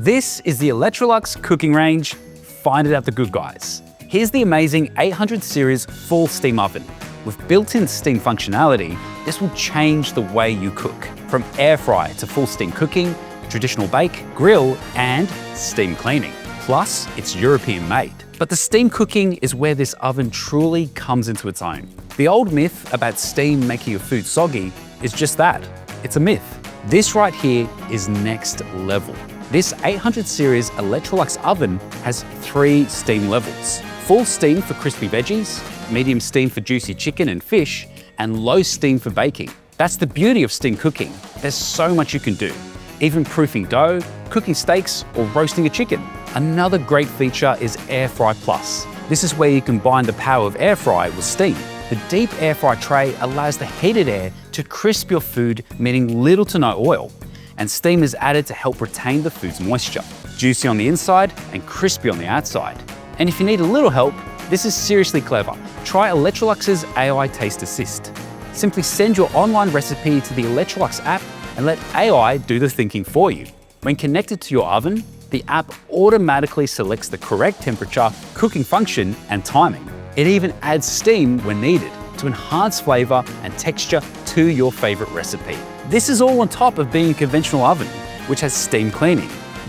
This is the Electrolux cooking range. Find it at The Good Guys. Here's the amazing 800 series full steam oven. With built-in steam functionality, this will change the way you cook. From air fry to full steam cooking, traditional bake, grill, and steam cleaning. Plus, it's European made. But the steam cooking is where this oven truly comes into its own. The old myth about steam making your food soggy is just that. It's a myth. This right here is next level. This 800 series Electrolux oven has 3 steam levels. Full steam for crispy veggies, medium steam for juicy chicken and fish, and low steam for baking. That's the beauty of steam cooking. There's so much you can do. Even proofing dough, cooking steaks, or roasting a chicken. Another great feature is Air Fry Plus. This is where you combine the power of air fry with steam. The deep air fry tray allows the heated air to crisp your food, meaning little to no oil. And steam is added to help retain the food's moisture. Juicy on the inside and crispy on the outside. And if you need a little help, this is seriously clever. Try Electrolux's AI Taste Assist. Simply send your online recipe to the Electrolux app and let AI do the thinking for you. When connected to your oven, the app automatically selects the correct temperature, cooking function, and timing. It even adds steam when needed to enhance flavor and texture to your favorite recipe. This is all on top of being a conventional oven, which has steam cleaning.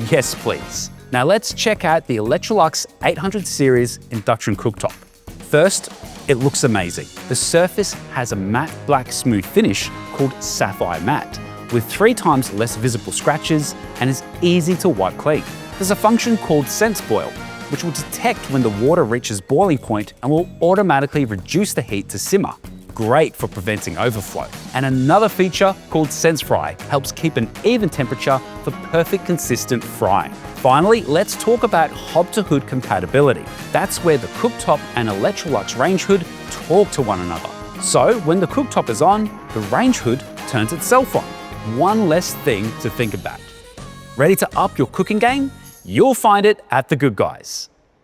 Yes, please. Now let's check out the Electrolux 800 series induction cooktop. First, it looks amazing. The surface has a matte black smooth finish called SaphirMatt, with 3 times less visible scratches and is easy to wipe clean. There's a function called Sense Boil, which will detect when the water reaches boiling point and will automatically reduce the heat to simmer. Great for preventing overflow. And another feature called Sense Fry helps keep an even temperature for perfect consistent frying. Finally, let's talk about hob to hood compatibility. That's where the cooktop and Electrolux range hood talk to one another. So when the cooktop is on, the range hood turns itself on. One less thing to think about. Ready to up your cooking game? You'll find it at The Good Guys.